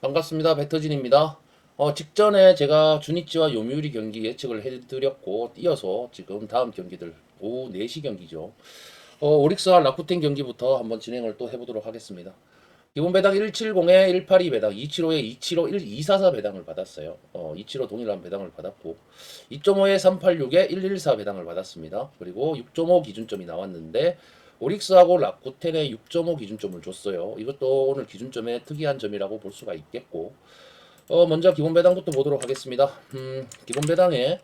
반갑습니다. 배터진입니다. 직전에 제가 주니치와 요미우리 경기 예측을 해드렸고, 띄어서 지금 다음 경기들, 오후 4시 경기죠. 오릭스와 라쿠텐 경기부터 한번 진행을 또 해보도록 하겠습니다. 기본 배당 170에 182 배당, 275에 275, 1244 배당을 받았어요. 275 동일한 배당을 받았고, 2.5에 386에 114 배당을 받았습니다. 그리고 6.5 기준점이 나왔는데, 오릭스하고 라쿠텐에 6.5 기준점을 줬어요. 이것도 오늘 기준점의 특이한 점이라고 볼 수가 있겠고, 먼저 기본 배당부터 보도록 하겠습니다. 기본 배당에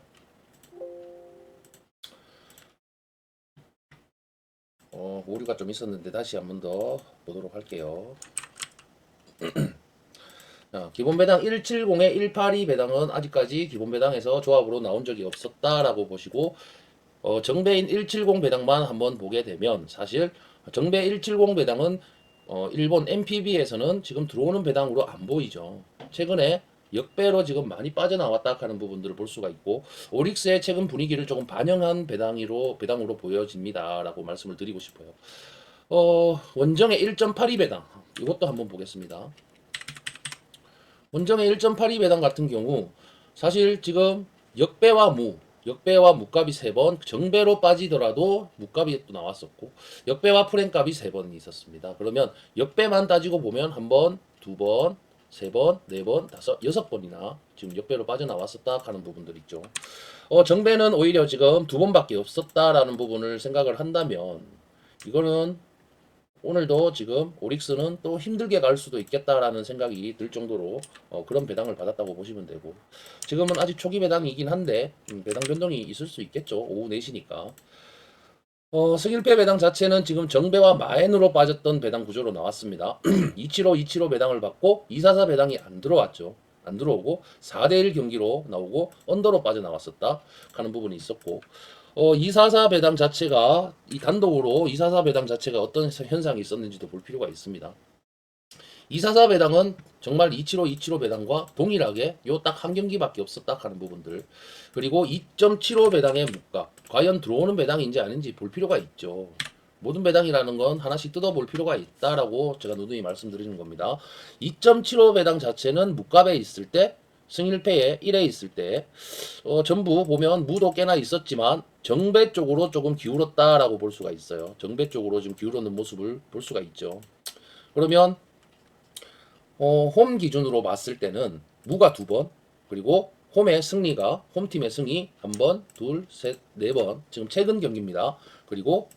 오류가 좀 있었는데 다시 한 번 더 보도록 할게요. 기본 배당 170에 182 배당은 아직까지 기본 배당에서 조합으로 나온 적이 없었다라고 보시고, 정배인 170 배당만 한번 보게 되면 사실 정배 170 배당은 일본 MPB에서는 지금 들어오는 배당으로 안 보이죠. 최근에 역배로 지금 많이 빠져나왔다 하는 부분들을 볼 수가 있고, 오릭스의 최근 분위기를 조금 반영한 배당으로 보여집니다라고 말씀을 드리고 싶어요. 원정의 1.82 배당 이것도 한번 보겠습니다. 원정의 1.82 배당 같은 경우 사실 지금 역배와 무값이 3번, 정배로 빠지더라도 무값이 또 나왔었고, 역배와 프랭값이 3번 있었습니다. 그러면 역배만 따지고 보면 한 번, 두 번, 세 번, 네 번, 다섯, 6번이나 지금 역배로 빠져나왔었다 하는 부분들 있죠. 정배는 오히려 지금 두 번밖에 없었다라는 부분을 생각을 한다면, 이거는 오늘도 지금 오릭스는 또 힘들게 갈 수도 있겠다라는 생각이 들 정도로 그런 배당을 받았다고 보시면 되고, 지금은 아직 초기 배당이긴 한데 배당 변동이 있을 수 있겠죠. 오후 4시니까. 승일패 배당 자체는 지금 정배와 마엔으로 빠졌던 배당 구조로 나왔습니다. 275 배당을 받고 244 배당이 안 들어왔죠. 안 들어오고 4대1 경기로 나오고 언더로 빠져나왔었다 하는 부분이 있었고, 244 배당 자체가 이 단독으로 244 배당 자체가 어떤 현상이 있었는지도 볼 필요가 있습니다. 244 배당은 정말 275 배당과 동일하게 요 딱 한 경기밖에 없었다 하는 부분들, 그리고 2.75 배당의 무가 과연 들어오는 배당인지 아닌지 볼 필요가 있죠. 모든 배당이라는 건 하나씩 뜯어볼 필요가 있다라고 제가 누누이 말씀드리는 겁니다. 2.75 배당 자체는 무값에 있을 때, 승일패에 1에 있을 때 전부 보면 무도 꽤나 있었지만 정배 쪽으로 조금 기울었다라고 볼 수가 있어요. 정배 쪽으로 지금 기울었는 모습을 볼 수가 있죠. 그러면 홈 기준으로 봤을 때는 무가 2번, 그리고 홈팀의 승리 한 번, 둘, 셋, 네 번, 지금 최근 경기입니다. 그리고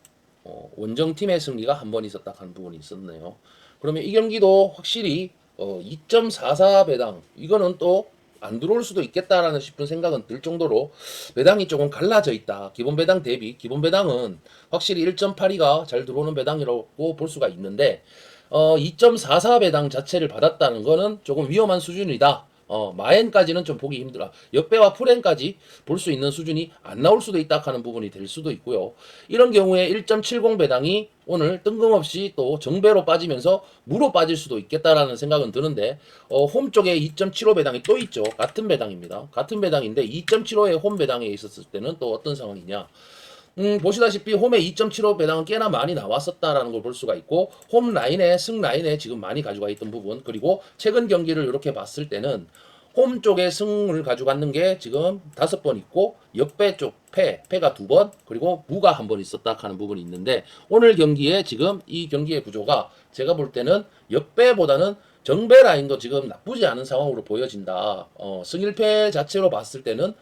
원정팀의 승리가 한 번 있었다 하는 부분이 있었네요. 그러면 이 경기도 확실히 2.44 배당 이거는 또 안 들어올 수도 있겠다라는 싶은 생각은 들 정도로 배당이 조금 갈라져 있다. 기본 배당 대비 기본 배당은 확실히 1.82가 잘 들어오는 배당이라고 볼 수가 있는데, 2.44 배당 자체를 받았다는 거는 조금 위험한 수준이다. 마엔까지는 좀 보기 힘들어. 역배와 프렌까지 볼 수 있는 수준이 안 나올 수도 있다 하는 부분이 될 수도 있고요. 이런 경우에 1.70 배당이 오늘 뜬금없이 또 정배로 빠지면서 무로 빠질 수도 있겠다라는 생각은 드는데, 홈 쪽에 2.75 배당이 또 있죠. 같은 배당입니다. 같은 배당인데 2.75의 홈 배당에 있었을 때는 또 어떤 상황이냐? 보시다시피 홈에 2.75 배당은 꽤나 많이 나왔었다라는 걸 볼 수가 있고, 홈 라인에 승 라인에 지금 많이 가져가 있던 부분, 그리고 최근 경기를 이렇게 봤을 때는 홈 쪽에 승을 가져갔는 게 지금 5번 있고, 역배 쪽 패가 2번, 그리고 무가 한 번 있었다 하는 부분이 있는데, 오늘 경기에 지금 이 경기의 구조가 제가 볼 때는 역배보다는 정배 라인도 지금 나쁘지 않은 상황으로 보여진다. 승일패 자체로 봤을 때는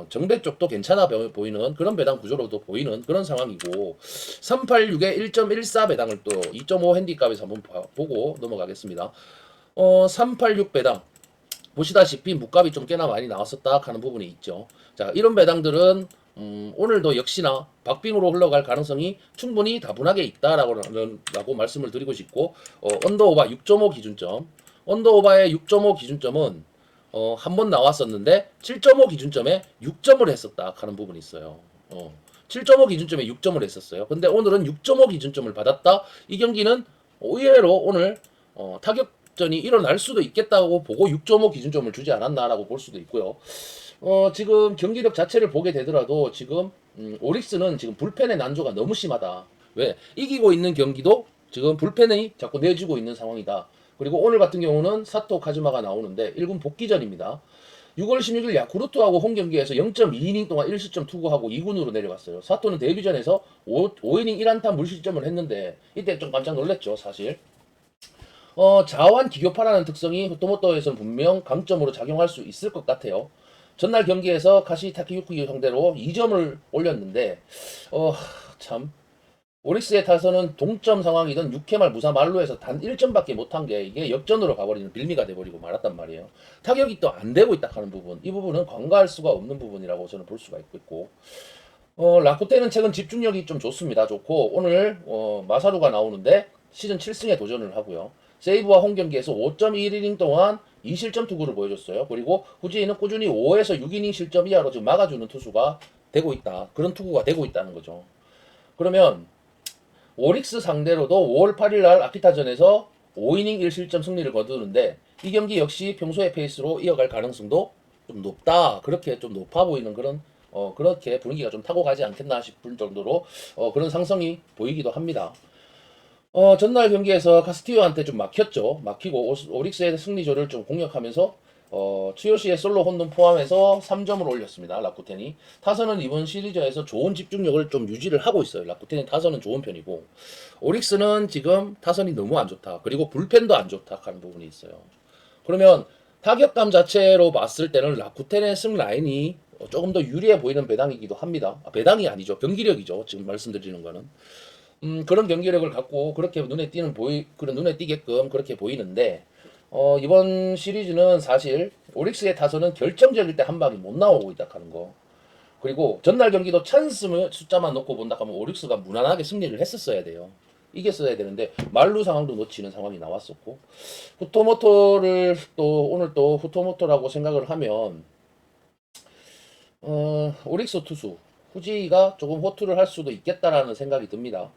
정배 쪽도 괜찮아 보이는 그런 배당 구조로도 보이는 그런 상황이고, 386에 1.14 배당을 또 2.5 핸디값에서 한번 보고 넘어가겠습니다. 386 배당 보시다시피 무값이 좀 꽤나 많이 나왔었다 하는 부분이 있죠. 자, 이런 배당들은 오늘도 역시나 박빙으로 흘러갈 가능성이 충분히 다분하게 있다라고 말씀을 드리고 싶고, 언더오바 6.5 기준점, 언더오바의 6.5 기준점은 한 번 나왔었는데 7.5 기준점에 6점을 했었다 하는 부분이 있어요. 7.5 기준점에 6점을 했었어요. 근데 오늘은 6.5 기준점을 받았다. 이 경기는 의외로 오늘 타격전이 일어날 수도 있겠다고 보고 6.5 기준점을 주지 않았나라고 볼 수도 있고요. 지금 경기력 자체를 보게 되더라도 지금 오릭스는 지금 불펜의 난조가 너무 심하다. 왜? 이기고 있는 경기도 지금 불펜이 자꾸 내주고 있는 상황이다. 그리고 오늘 같은 경우는 사토 카즈마가 나오는데 1군 복귀전입니다. 6월 16일 야쿠르트하고 홈 경기에서 0.2이닝 동안 1失점 투구하고 2군으로 내려갔어요. 사토는 데뷔전에서 5이닝 1안타 물실점을 했는데 이때 좀 깜짝 놀랐죠, 사실. 자완 기교파라는 특성이 후토모토에서는 분명 강점으로 작용할 수 있을 것 같아요. 전날 경기에서 카시 타키유키 상대로 2점을 올렸는데 참 오릭스의 타선은 동점 상황이던 6회 말 무사 만루에서 단 1점밖에 못한 게 이게 역전으로 가버리는 빌미가 돼버리고 말았단 말이에요. 타격이 또 안 되고 있다 하는 부분, 이 부분은 간과할 수가 없는 부분이라고 저는 볼 수가 있고, 라쿠테는 최근 집중력이 좀 좋습니다. 좋고 오늘 마사루가 나오는데 시즌 7승에 도전을 하고요. 세이브와 홈 경기에서 5.1이닝 동안 2실점 투구를 보여줬어요. 그리고 후지인은 꾸준히 5에서 6이닝 실점 이하로 지금 막아주는 투수가 되고 있다. 그런 투구가 되고 있다는 거죠. 그러면 오릭스 상대로도 5월 8일 날 아키타전에서 5이닝 1실점 승리를 거두는데 이 경기 역시 평소의 페이스로 이어갈 가능성도 좀 높다. 그렇게 좀 높아 보이는 그런 그렇게 분위기가 좀 타고 가지 않겠나 싶을 정도로 그런 상성이 보이기도 합니다. 전날 경기에서 카스티오한테 좀 막혔죠. 막히고 오릭스의 승리조를 좀 공략하면서 츠요시의 솔로 홈런 포함해서 3점을 올렸습니다. 라쿠텐이. 타선은 이번 시리즈에서 좋은 집중력을 좀 유지를 하고 있어요. 라쿠텐이 타선은 좋은 편이고 오릭스는 지금 타선이 너무 안 좋다. 그리고 불펜도 안 좋다 하는 부분이 있어요. 그러면 타격감 자체로 봤을 때는 라쿠텐의 승 라인이 조금 더 유리해 보이는 배당이기도 합니다. 배당이 아니죠. 경기력이죠. 지금 말씀드리는 거는. 그런 경기력을 갖고 그렇게 그런 눈에 띄게끔 그렇게 보이는데, 이번 시리즈는 사실 오릭스의 타선은 결정적일 때 한 방이 못 나오고 있다 하는 거. 그리고 전날 경기도 찬스 숫자만 놓고 본다 하면 오릭스가 무난하게 승리를 했었어야 돼요. 이겼어야 되는데 말루 상황도 놓치는 상황이 나왔었고, 후토모토를 또 오늘 또 후토모토라고 생각을 하면 오릭스 투수 후지가 조금 호투를 할 수도 있겠다라는 생각이 듭니다.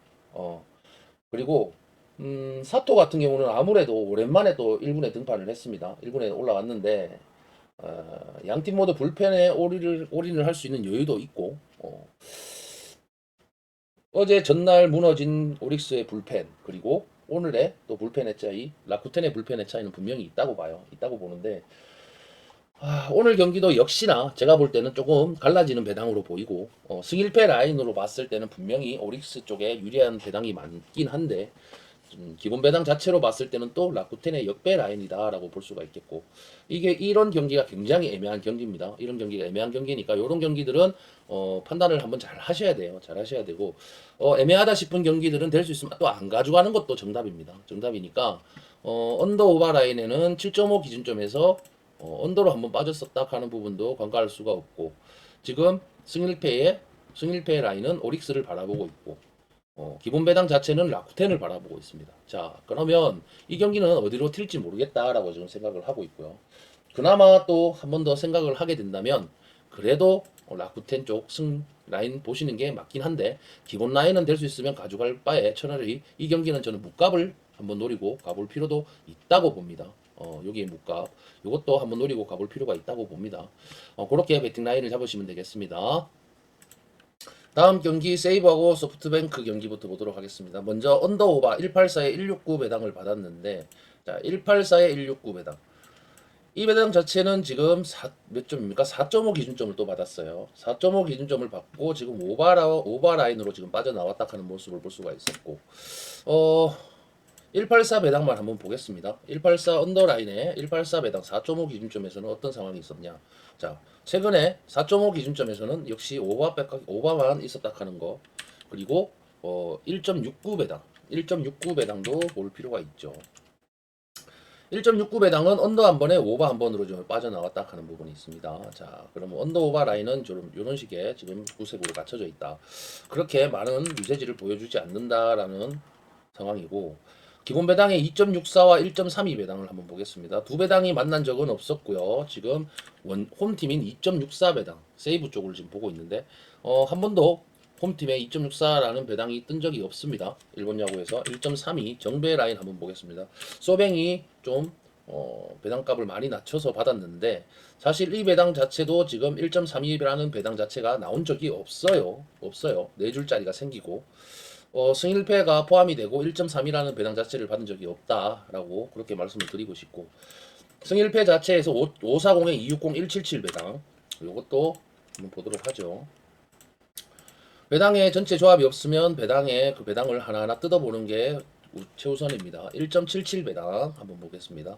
그리고 사토 같은 경우는 아무래도 오랜만에 또 1군에 등판을 했습니다. 1군에 올라왔는데 양팀 모두 불펜에 올인을 할 수 있는 여유도 있고, 어제 전날 무너진 오릭스의 불펜, 그리고 오늘의 또 불펜의 차이, 라쿠텐의 불펜의 차이는 분명히 있다고 봐요. 있다고 보는데, 오늘 경기도 역시나 제가 볼 때는 조금 갈라지는 배당으로 보이고, 승일패 라인으로 봤을 때는 분명히 오릭스 쪽에 유리한 배당이 많긴 한데, 기본 배당 자체로 봤을 때는 또 라쿠텐의 역배 라인이다라고 볼 수가 있겠고, 이게 이런 경기가 굉장히 애매한 경기입니다. 이런 경기가 애매한 경기니까 이런 경기들은 판단을 한번 잘 하셔야 돼요. 잘 하셔야 되고, 애매하다 싶은 경기들은 될 수 있으면 또 안 가져가는 것도 정답입니다. 정답이니까 언더 오버 라인에는 7.5 기준점에서 언더로 한번 빠졌었다 하는 부분도 간과할 수가 없고, 지금 승일패의 라인은 오릭스를 바라보고 있고, 기본 배당 자체는 라쿠텐을 바라보고 있습니다. 자, 그러면 이 경기는 어디로 튈지 모르겠다라고 지금 생각을 하고 있고요. 그나마 또 한 번 더 생각을 하게 된다면 그래도 라쿠텐 쪽 승 라인 보시는 게 맞긴 한데, 기본 라인은 될 수 있으면 가져갈 바에 차라리 이 경기는 저는 묵값을 한번 노리고 가볼 필요도 있다고 봅니다. 여기에 묵값 이것도 한번 노리고 가볼 필요가 있다고 봅니다. 그렇게 배팅 라인을 잡으시면 되겠습니다. 다음 경기 세이브하고 소프트뱅크 경기부터 보도록 하겠습니다. 먼저 언더오바 184에 169 배당을 받았는데, 자, 184에 169 배당. 이 배당 자체는 지금 몇 점입니까? 4.5 기준점을 또 받았어요. 4.5 기준점을 받고 지금 오바 라인으로 지금 빠져나왔다 하는 모습을 볼 수가 있었고, 184 배당만 한번 보겠습니다. 184 언더라인에 184 배당 4.5 기준점에서는 어떤 상황이 있었냐. 자, 최근에 4.5 기준점에서는 역시 오바만 있었다 하는 거. 그리고 1.69 배당, 1.69 배당도 볼 필요가 있죠. 1.69 배당은 언더 한 번에 오바 한 번으로 좀 빠져나왔다 하는 부분이 있습니다. 자, 그러면 언더 오바 라인은 좀 이런 식의 지금 구색으로 갖춰져 있다. 그렇게 많은 유세지를 보여주지 않는다라는 상황이고, 기본 배당의 2.64와 1.32 배당을 한번 보겠습니다. 두 배당이 만난 적은 없었고요. 지금 홈팀인 2.64 배당, 세이브 쪽을 지금 보고 있는데, 한 번도 홈팀에 2.64라는 배당이 뜬 적이 없습니다. 일본 야구에서 1.32 정배 라인 한번 보겠습니다. 소뱅이 좀 배당값을 많이 낮춰서 받았는데, 사실 이 배당 자체도 지금 1.32라는 배당 자체가 나온 적이 없어요. 네 줄짜리가 생기고, 승일패가 포함이 되고 1.3이라는 배당 자체를 받은 적이 없다라고 그렇게 말씀을 드리고 싶고, 승일패 자체에서 540에 260 177 배당, 이것도 한번 보도록 하죠. 배당에 전체 조합이 없으면 배당에 그 배당을 하나하나 뜯어보는 게 최우선입니다. 1.77 배당 한번 보겠습니다.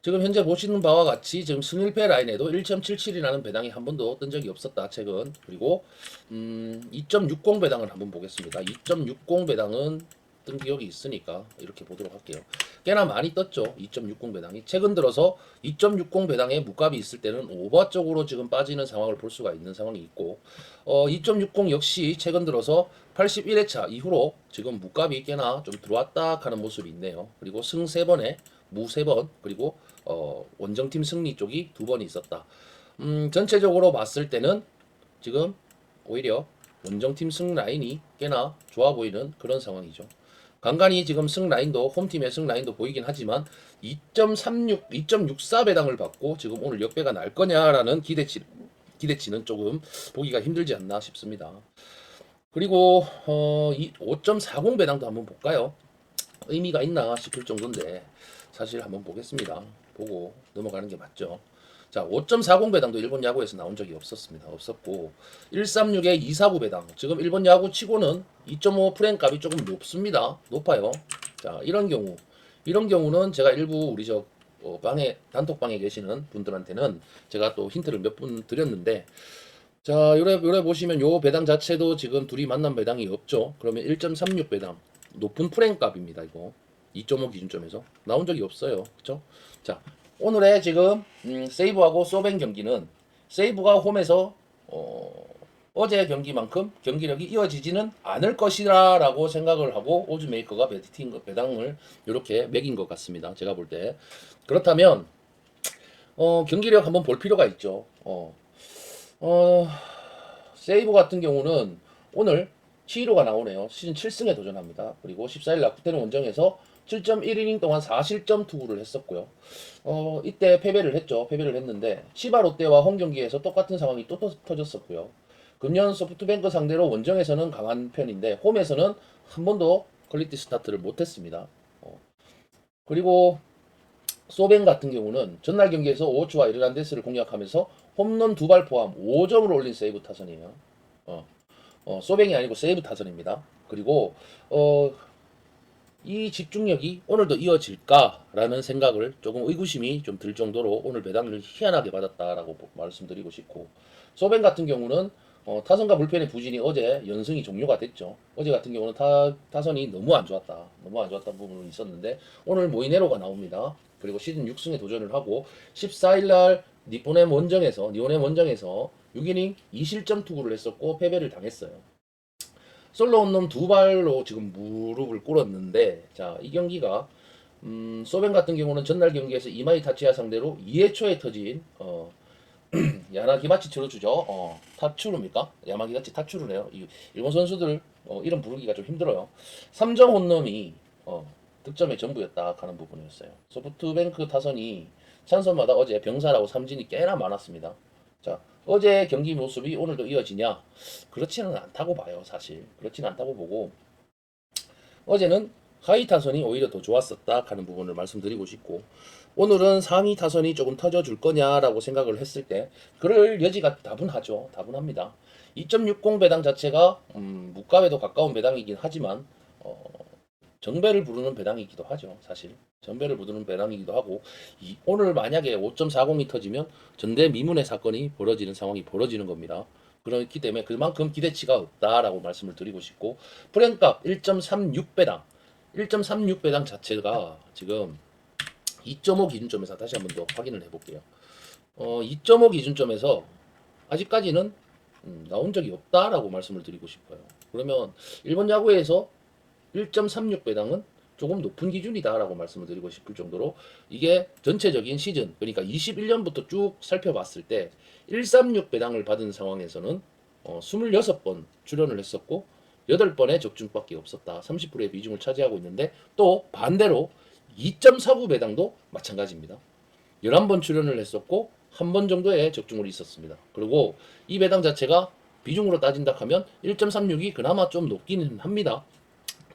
지금 현재 보시는 바와 같이 지금 승일패 라인에도 1.77이라는 배당이 한 번도 뜬 적이 없었다 최근. 그리고 2.60 배당을 한번 보겠습니다. 2.60 배당은 뜬 기억이 있으니까 이렇게 보도록 할게요. 꽤나 많이 떴죠. 2.60 배당이 최근 들어서 2.60 배당에 무값이 있을 때는 오버 쪽으로 지금 빠지는 상황을 볼 수가 있는 상황이 있고, 2.60 역시 최근 들어서 81회차 이후로 지금 무값이 꽤나 좀 들어왔다 하는 모습이 있네요. 그리고 승 3번에 무 3번, 그리고 원정팀 승리 쪽이 2번이 있었다. 전체적으로 봤을 때는 지금 오히려 원정팀 승 라인이 꽤나 좋아 보이는 그런 상황이죠. 간간히 지금 승 라인도 홈팀의 승 라인도 보이긴 하지만 2.36, 2.64 배당을 받고 지금 오늘 역배가 날 거냐라는 기대치는 조금 보기가 힘들지 않나 싶습니다. 그리고 5.40 배당도 한번 볼까요? 의미가 있나 싶을 정도인데 사실 한번 보겠습니다. 보고 넘어가는 게 맞죠. 자, 5.40 배당도 일본 야구에서 나온 적이 없었습니다. 없었고 136에 249 배당. 지금 일본 야구 치고는 2.5 프레임 값이 조금 높습니다. 높아요. 자, 이런 경우는 제가 일부 우리 방에 단톡방에 계시는 분들한테는 제가 또 힌트를 몇 분 드렸는데, 자, 요래 보시면 요 배당 자체도 지금 둘이 만난 배당이 없죠. 그러면 1.36 배당 높은 프레임 값입니다. 이거 2.5 기준점에서 나온 적이 없어요. 그렇죠? 자, 오늘의 지금 세이브하고 소뱅 경기는 세이브가 홈에서 어제 경기만큼 경기력이 이어지지는 않을 것이라고 생각을 하고 오즈메이커가 배당을 이렇게 매긴 것 같습니다. 제가 볼 때. 그렇다면 경기력 한번 볼 필요가 있죠. 세이브 같은 경우는 오늘 치히로가 나오네요. 시즌 7승에 도전합니다. 그리고 14일 라쿠텐 원정에서 7.1이닝 동안 4실점 투구를 했었고요. 이때 패배를 했죠. 패배를 했는데 치바 롯데와 홈 경기에서 똑같은 상황이 또 터졌었고요. 금년 소프트뱅크 상대로 원정에서는 강한 편인데 홈에서는 한 번도 퀄리티 스타트를 못했습니다. 그리고 소뱅 같은 경우는 전날 경기에서 오호츠와 에르난데스를 공략하면서 홈런 2발 포함 5점을 올린 세이브 타선이에요. 소뱅이 아니고 세이브 타선입니다. 그리고 이 집중력이 오늘도 이어질까라는 생각을 조금 의구심이 좀 들 정도로 오늘 배당을 희한하게 받았다라고 말씀드리고 싶고, 소뱅 같은 경우는 타선과 불펜의 부진이 어제 연승이 종료가 됐죠. 어제 같은 경우는 타선이 너무 안 좋았다. 너무 안 좋았다는 부분이 있었는데 오늘 모이네로가 나옵니다. 그리고 시즌 6승에 도전을 하고 14일날 니온엠 원정에서 6이닝 2실점 투구를 했었고 패배를 당했어요. 솔로 홈런 2발로 지금 무릎을 꿇었는데, 자, 이 경기가 소벤 같은 경우는 전날 경기에서 이마이 타치야 상대로 2회 초에 터진 야나기마치 들어주죠. 타추루입니까? 야마기마치 타추루네요. 일본 선수들 이름 부르기가 좀 힘들어요. 3점 홈런이 득점의 전부였다 하는 부분이었어요. 소프트뱅크 타선이 찬선마다 어제 병살하고 삼진이 꽤나 많았습니다. 자, 어제 경기 모습이 오늘도 이어지냐? 그렇지는 않다고 봐요, 사실. 그렇지는 않다고 보고 어제는 하위 타선이 오히려 더 좋았었다 하는 부분을 말씀드리고 싶고, 오늘은 상위 타선이 조금 터져줄 거냐라고 생각을 했을 때 그럴 여지가 다분하죠. 다분합니다. 2.60 배당 자체가 무값에도 가까운 배당이긴 하지만 정배를 부르는 배당이기도 하죠. 사실 정배를 부르는 배당이기도 하고, 오늘 만약에 5.40이 터지면 전대미문의 사건이 벌어지는 상황이 벌어지는 겁니다. 그렇기 때문에 그만큼 기대치가 없다라고 말씀을 드리고 싶고, 프랭값 1.36 배당 1.36 배당 자체가 지금 2.5 기준점에서 다시 한번 더 확인을 해볼게요. 2.5 기준점에서 아직까지는 나온 적이 없다라고 말씀을 드리고 싶어요. 그러면 일본 야구에서 1.36 배당은 조금 높은 기준이다라고 말씀을 드리고 싶을 정도로, 이게 전체적인 시즌, 그러니까 21년부터 쭉 살펴봤을 때 136 배당을 받은 상황에서는 26번 출연을 했었고 8번의 적중밖에 없었다. 30%의 비중을 차지하고 있는데, 또 반대로 2.49 배당도 마찬가지입니다. 11번 출연을 했었고 한 번 정도의 적중을 있었습니다. 그리고 이 배당 자체가 비중으로 따진다 하면 1.36이 그나마 좀 높기는 합니다.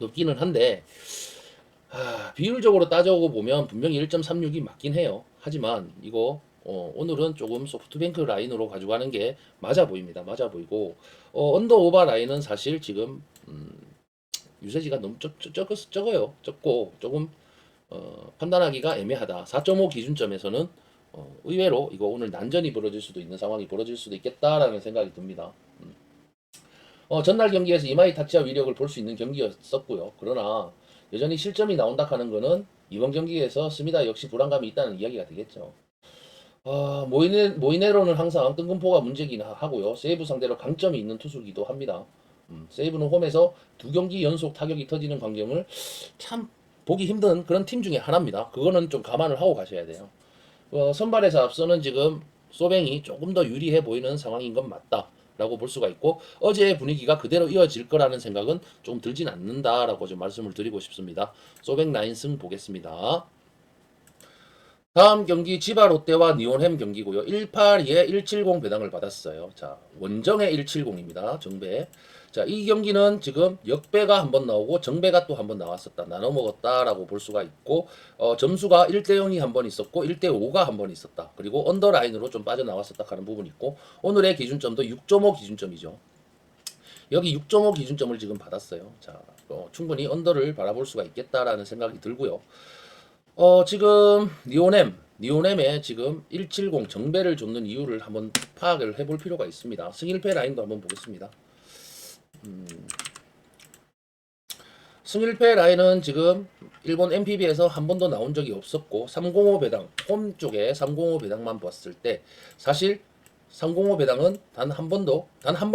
높기는 한데 비율적으로 따져고 보면 분명히 1.36이 맞긴 해요. 하지만 이거 오늘은 조금 소프트뱅크 라인으로 가져가는 게 맞아 보입니다. 맞아 보이고 언더 오버 라인은 사실 지금 유세지가 너무 적어요. 적고 조금 판단하기가 애매하다. 4.5 기준점에서는 의외로 이거 오늘 난전이 벌어질 수도 있는 상황이 벌어질 수도 있겠다라는 생각이 듭니다. 전날 경기에서 이마이 타치와 위력을 볼 수 있는 경기였었고요. 그러나 여전히 실점이 나온다 하는 거는 이번 경기에서 스미다 역시 불안감이 있다는 이야기가 되겠죠. 모이네로는 항상 뜬금포가 문제긴 하고요. 세이브 상대로 강점이 있는 투수기도 합니다. 세이브는 홈에서 2경기 연속 타격이 터지는 광경을 참 보기 힘든 그런 팀 중에 하나입니다. 그거는 좀 감안을 하고 가셔야 돼요. 선발에서 앞서는 지금 소뱅이 조금 더 유리해 보이는 상황인 건 맞다. 라고 볼 수가 있고 어제의 분위기가 그대로 이어질 거라는 생각은 좀 들진 않는다라고 좀 말씀을 드리고 싶습니다. 소뱅 라인승 보겠습니다. 다음 경기 지바 롯데와 니온햄 경기고요. 182에 170 배당을 받았어요. 자, 원정의 170입니다. 정배. 자, 이 경기는 지금 역배가 한번 나오고 정배가 또 한번 나왔었다. 나눠 먹었다라고 볼 수가 있고 점수가 1대 0이 한번 있었고 1대 5가 한번 있었다. 그리고 언더라인으로 좀 빠져나왔었다 하는 부분이 있고 오늘의 기준점도 6.5 기준점이죠. 여기 6.5 기준점을 지금 받았어요. 자, 충분히 언더를 바라볼 수가 있겠다라는 생각이 들고요. 지금 니오넴에 지금 170 정배를 줬는 이유를 한번 파악을 해볼 필요가 있습니다. 승일패 라인도 한번 보겠습니다. 승일패 라인은 지금 일본 MPB에서 한 번도 나온 적이 없었고 305 배당 홈 쪽에 305 배당만 봤을 때 사실 305 배당은 단 한 번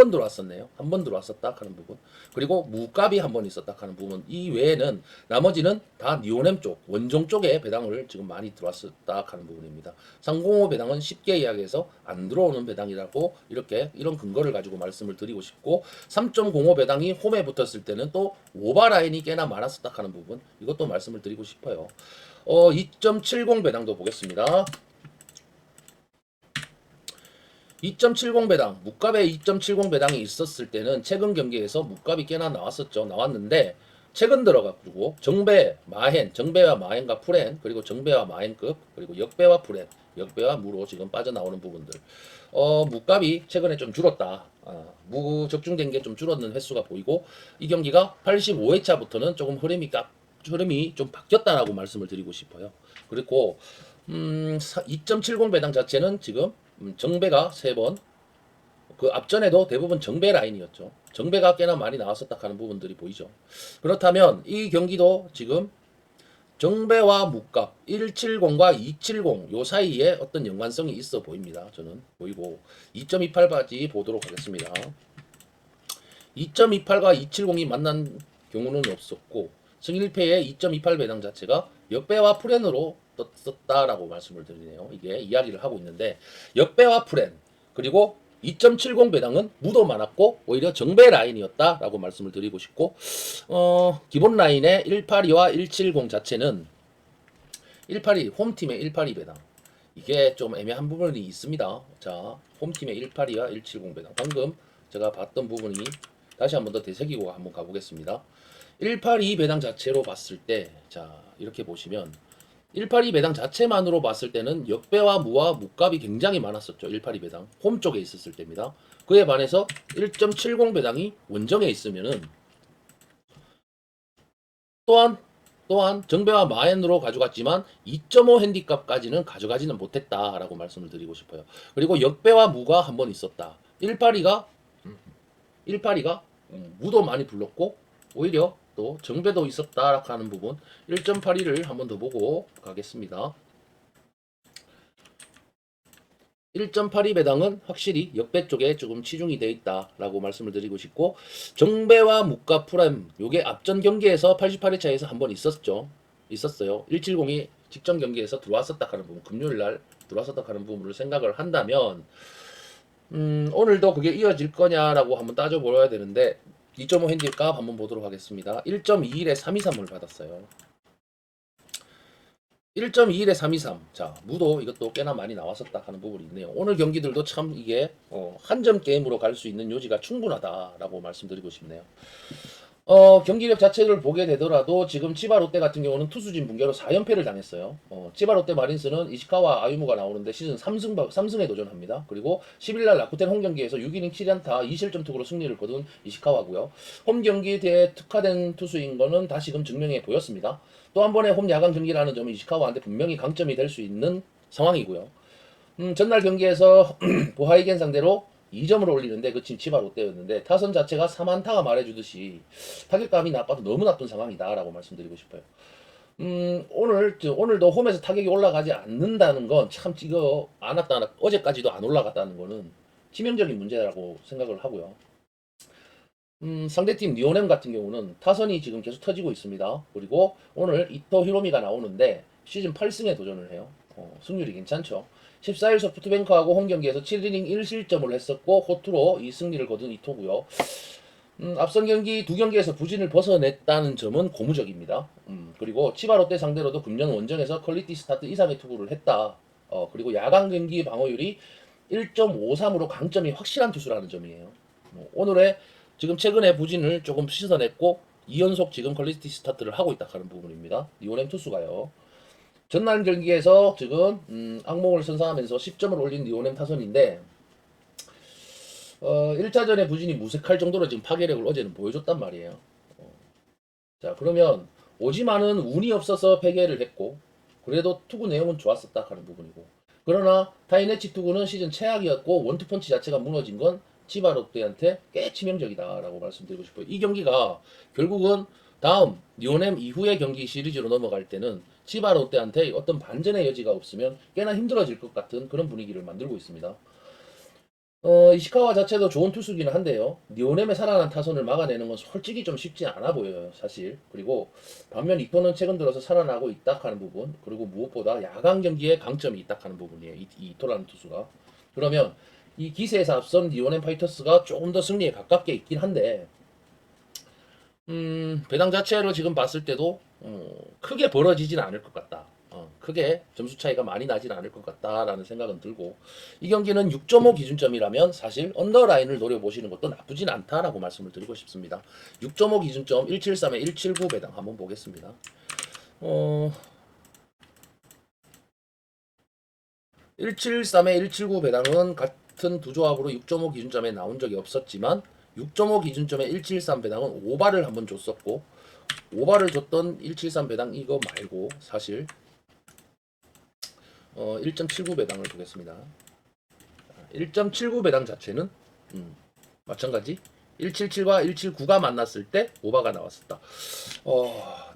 들어왔었네요. 한 번 들어왔었다 하는 부분. 그리고 무값이 한 번 있었다 하는 부분. 이 외에는 나머지는 다 니오넴 쪽, 원종 쪽에 배당을 지금 많이 들어왔었다 하는 부분입니다. 305 배당은 쉽게 이야기해서 안 들어오는 배당이라고 이런 근거를 가지고 말씀을 드리고 싶고 3.05 배당이 홈에 붙었을 때는 또 오버 라인이 꽤나 많았었다 하는 부분. 이것도 말씀을 드리고 싶어요. 2.70 배당도 보겠습니다. 2.70 배당, 무값에 2.70 배당이 있었을 때는 최근 경기에서 무값이 꽤나 나왔는데 최근 들어가지고 정배와 마헨과 프렌, 그리고 정배와 마헨급, 그리고 역배와 프렌, 역배와 무로 지금 빠져나오는 부분들. 무값이 최근에 좀 줄었다. 무 적중된 게 좀 줄었는 횟수가 보이고 이 경기가 85회차부터는 조금 흐름이 좀 바뀌었다라고 말씀을 드리고 싶어요. 그리고 2.70 배당 자체는 지금 정배가 3번, 그 앞전에도 대부분 정배 라인이었죠. 정배가 꽤나 많이 나왔었다 하는 부분들이 보이죠. 그렇다면 이 경기도 지금 정배와 무값 170과 270 요 사이에 어떤 연관성이 있어 보입니다. 저는 보이고 2.28까지 보도록 하겠습니다. 2.28과 270이 만난 경우는 없었고 승일패의 2.28 배당 자체가 역배와 프렌으로 떴다라고 말씀을 드리네요. 이게 이야기를 하고 있는데 역배와 프렌 그리고 2.70 배당은 무도 많았고 오히려 정배 라인이었다라고 말씀을 드리고 싶고 기본 라인의 182와 170 자체는 182 홈팀의 182 배당 이게 좀 애매한 부분이 있습니다. 자, 홈팀의 182와 170 배당 방금 제가 봤던 부분이 다시 한번 더 되새기고 한번 가보겠습니다. 182 배당 자체로 봤을 때, 자, 이렇게 보시면 182 배당 자체만으로 봤을 때는 역배와 무와 무값이 굉장히 많았었죠. 182 배당 홈 쪽에 있었을 때입니다. 그에 반해서 1.70 배당이 원정에 있으면은 또한 정배와 마엔으로 가져갔지만 2.5 핸디값까지는 가져가지는 못했다라고 말씀을 드리고 싶어요. 그리고 역배와 무가 한 번 있었다. 182가 무도 많이 불렀고 오히려 또 정배도 있었다 하는 부분 1.82를 한번 더 보고 가겠습니다. 1.82 배당은 확실히 역배 쪽에 조금 치중이 되어 있다라고 말씀을 드리고 싶고 정배와 무가 프라임 요게 앞전 경기에서 88회차에서 한번 있었어요. 170이 직전 경기에서 들어왔었다 하는 부분 금요일 날 들어왔었다 하는 부분을 생각을 한다면 오늘도 그게 이어질 거냐라고 한번 따져보아야 되는데 2.5 핸디값 한번 보도록 하겠습니다. 1.21에 323을 받았어요. 1.21에 323. 자, 무도 이것도 꽤나 많이 나왔었다 하는 부분이 있네요. 오늘 경기들도 참 이게 한 점 게임으로 갈 수 있는 요지가 충분하다라고 말씀드리고 싶네요. 경기력 자체를 보게 되더라도 지금 치바 롯데 같은 경우는 투수진 붕괴로 4연패를 당했어요. 치바 롯데 마린스는 이시카와 아유무가 나오는데 시즌 3승에 도전합니다. 그리고 10일날 라쿠텐 홈경기에서 6이닝 7안타 2실점 투구로 승리를 거둔 이시카와고요. 홈경기에 특화된 투수인 거는 다시금 증명해 보였습니다. 또 한 번의 홈 야간 경기라는 점이 이시카와한테 분명히 강점이 될 수 있는 상황이고요. 전날 경기에서 보하이겐 상대로 2점을 올리는데 그친 치바 롯데였는데 타선 자체가 3안타가 말해주듯이 타격감이 나빠도 너무 나쁜 상황이다라고 말씀드리고 싶어요. 오늘도 홈에서 타격이 올라가지 않는다는 건 참 이거 안 왔다 어제까지도 안 올라갔다는 거는 치명적인 문제라고 생각을 하고요. 상대팀 니오넴 같은 경우는 타선이 지금 계속 터지고 있습니다. 그리고 오늘 이토 히로미가 나오는데 시즌 8승에 도전을 해요. 승률이 괜찮죠. 14일 소프트뱅크하고 홈경기에서 7이닝 1실점을 했었고 호투로 이 승리를 거둔 이토고요. 앞선 경기 두 경기에서 부진을 벗어냈다는 점은 고무적입니다. 그리고 치바 롯데 상대로도 금년 원정에서 퀄리티 스타트 이상의 투구를 했다. 그리고 야간 경기 방어율이 1.53으로 강점이 확실한 투수라는 점이에요. 오늘의 지금 최근에 부진을 조금 씻어냈고 2연속 지금 퀄리티 스타트를 하고 있다 하는 부분입니다. 니오넴 투수가요. 전날 경기에서 지금 악몽을 선사하면서 10점을 올린 니오넴 타선인데 1차전의 부진이 무색할 정도로 지금 파괴력을 어제는 보여줬단 말이에요. 자 그러면 오지만은 운이 없어서 패배를 했고 그래도 투구 내용은 좋았었다 하는 부분이고 그러나 타이네치 투구는 시즌 최악이었고 원투펀치 자체가 무너진 건 치바 롯데한테 꽤 치명적이다라고 말씀드리고 싶어요. 이 경기가 결국은 다음 니오넴 이후의 경기 시리즈로 넘어갈 때는 치바 롯데한테 어떤 반전의 여지가 없으면 꽤나 힘들어질 것 같은 그런 분위기를 만들고 있습니다. 이시카와 자체도 좋은 투수기는 한데요. 니오넴의 살아난 타선을 막아내는 건 솔직히 좀 쉽지 않아 보여요, 사실. 그리고 반면 이토는 최근 들어서 살아나고 있다 하는 부분, 그리고 무엇보다 야간 경기에 강점이 있다 하는 부분이에요. 이 이토라는 투수가. 그러면 이 기세에서 앞선 니오넴 파이터스가 조금 더 승리에 가깝게 있긴 한데, 배당 자체를 지금 봤을 때도 크게 벌어지진 않을 것 같다. 크게 점수 차이가 많이 나진 않을 것 같다라는 생각은 들고 이 경기는 6.5 기준점이라면 사실 언더라인을 노려보시는 것도 나쁘진 않다라고 말씀을 드리고 싶습니다. 6.5 기준점 173에 179 배당 한번 보겠습니다. 173에 179 배당은 같은 두 조합으로 6.5 기준점에 나온 적이 없었지만 6.5 기준점에 173 배당은 오바를 한번 줬었고 오바를 줬던 173 배당 이거 말고 사실 1.79 배당을 보겠습니다. 1.79 배당 자체는 마찬가지 177과 179가 만났을 때 오바가 나왔었다.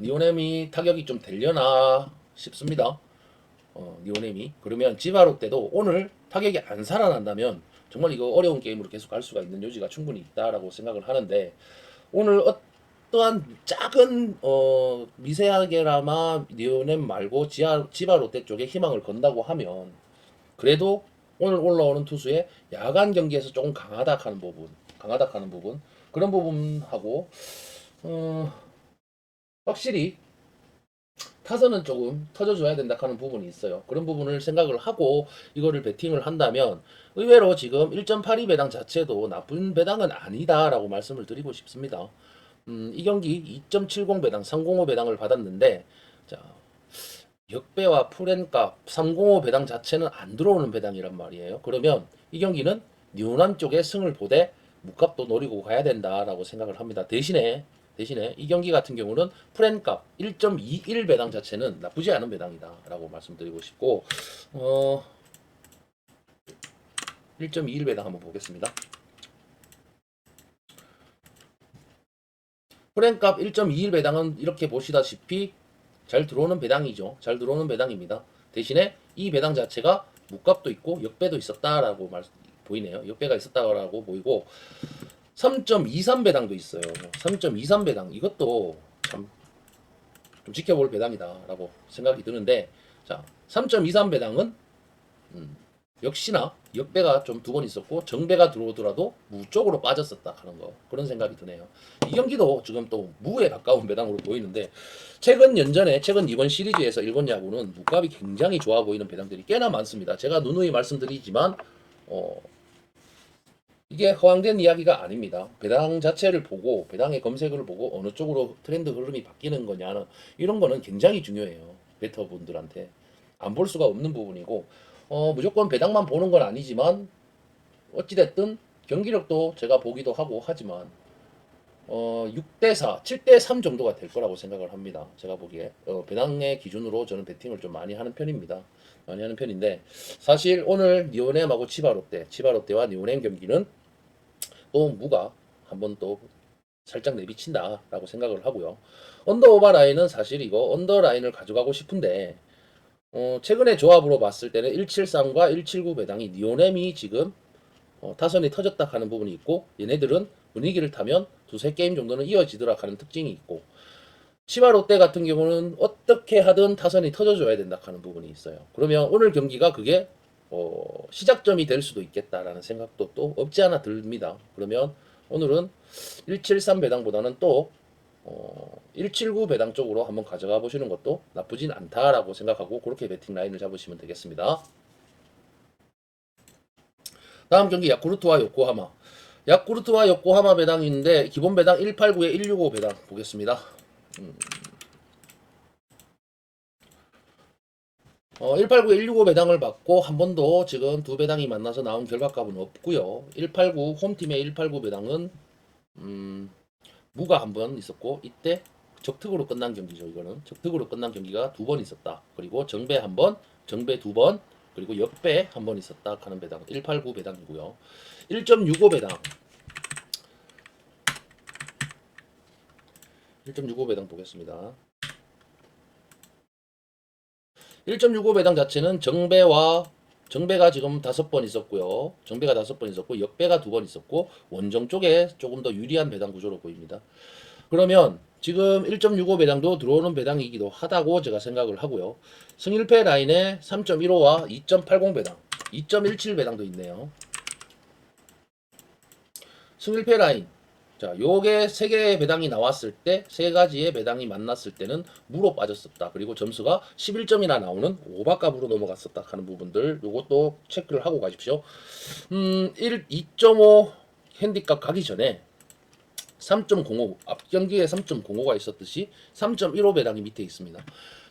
니오넴이 타격이 좀 되려나 싶습니다. 니오넴이 그러면 지바로 때도 오늘 타격이 안 살아난다면 정말 이거 어려운 게임으로 계속 갈 수가 있는 여지가 충분히 있다라고 생각을 하는데 오늘 어떠한 작은 미세하게나마 니오넴 말고 지바 롯데 쪽에 희망을 건다고 하면 그래도 오늘 올라오는 투수의 야간 경기에서 조금 강하다 하는 부분 그런 부분하고 확실히 타선은 조금 터져줘야 된다 하는 부분이 있어요. 그런 부분을 생각을 하고 이거를 배팅을 한다면 의외로 지금 1.82 배당 자체도 나쁜 배당은 아니다라고 말씀을 드리고 싶습니다. 이 경기 2.70 배당, 305 배당을 받았는데 자 역배와 풀앤값 305 배당 자체는 안 들어오는 배당이란 말이에요. 그러면 이 경기는 뉴남 쪽에 승을 보되 무값도 노리고 가야 된다라고 생각을 합니다. 대신에 이 경기 같은 경우는 풀앤값 1.21 배당 자체는 나쁘지 않은 배당이다라고 말씀드리고 싶고 1.21 배당 한번 보겠습니다. 풀앤값 1.21 배당은 이렇게 보시다시피 잘 들어오는 배당이죠. 잘 들어오는 배당입니다. 대신에 이 배당 자체가 무값도 있고 역배도 있었다라고 보이네요. 역배가 있었다라고 보이고 3.23 배당도 있어요. 3.23 배당 이것도 참 좀 지켜볼 배당이다라고 생각이 드는데 자 3.23 배당은 역시나 역배가 좀 두 번 있었고 정배가 들어오더라도 무 쪽으로 빠졌었다 하는 거 그런 생각이 드네요. 이 경기도 지금 또 무에 가까운 배당으로 보이는데 최근 이번 시리즈에서 일본 야구는 무값이 굉장히 좋아 보이는 배당들이 꽤나 많습니다. 제가 누누이 말씀드리지만 이게 허황된 이야기가 아닙니다. 배당 자체를 보고 배당의 검색을 보고 어느 쪽으로 트렌드 흐름이 바뀌는 거냐는 이런 거는 굉장히 중요해요. 베터분들한테 안 볼 수가 없는 부분이고 무조건 배당만 보는 건 아니지만 어찌됐든 경기력도 제가 보기도 하고 하지만 6대 4, 7대 3 정도가 될 거라고 생각을 합니다. 제가 보기에 배당의 기준으로 저는 베팅을 좀 많이 하는 편입니다. 많이 하는 편인데 사실 오늘 니오넴하고 치바롯데와 니오넴 경기는 또 무가 한번 또 살짝 내비친다라고 생각을 하고요. 언더 오버 라인은 사실 이거 언더 라인을 가져가고 싶은데 최근에 조합으로 봤을 때는 173과 179 배당이 니오넴이 지금 타선이 터졌다 하는 부분이 있고 얘네들은 분위기를 타면 두세 게임 정도는 이어지더라 하는 특징이 있고 치바 롯데 같은 경우는 어떻게 하든 타선이 터져줘야 된다 하는 부분이 있어요. 그러면 오늘 경기가 그게 시작점이 될 수도 있겠다라는 생각도 또 없지 않아 듭니다. 그러면 오늘은 173 배당보다는 또 179 배당 쪽으로 한번 가져가 보시는 것도 나쁘진 않다라고 생각하고 그렇게 배팅 라인을 잡으시면 되겠습니다. 다음 경기 야쿠르트와 요코하마. 야쿠르트와 요코하마 배당인데 기본 배당 189에 165 배당 보겠습니다. 189에 165 배당을 받고 한 번도 지금 두 배당이 만나서 나온 결과값은 없고요. 189 홈팀의 189 배당은 무가 한 번 있었고 이때 적특으로 끝난 경기죠. 이거는 적특으로 끝난 경기가 두 번 있었다. 그리고 정배 한 번, 정배 두 번, 그리고 역배 한 번 있었다 하는 배당 189 배당이고요. 1.65 배당 1.65 배당 보겠습니다. 1.65 배당 자체는 정배가 지금 5번 있었고요. 정배가 5번 있었고 역배가 2번 있었고 원정 쪽에 조금 더 유리한 배당 구조로 보입니다. 그러면 지금 1.65 배당도 들어오는 배당이기도 하다고 제가 생각을 하고요. 승일패 라인에 3.15와 2.80 배당, 2.17 배당도 있네요. 승일패 라인. 자, 요게 세 개의 배당이 나왔을 때, 세 가지의 배당이 만났을 때는 무로 빠졌었다. 그리고 점수가 11점이나 나오는 오바값으로 넘어갔었다 하는 부분들, 요것도 체크를 하고 가십시오. 2.5 핸디값 가기 전에 3.05, 앞 경기에 3.05가 있었듯이 3.15 배당이 밑에 있습니다.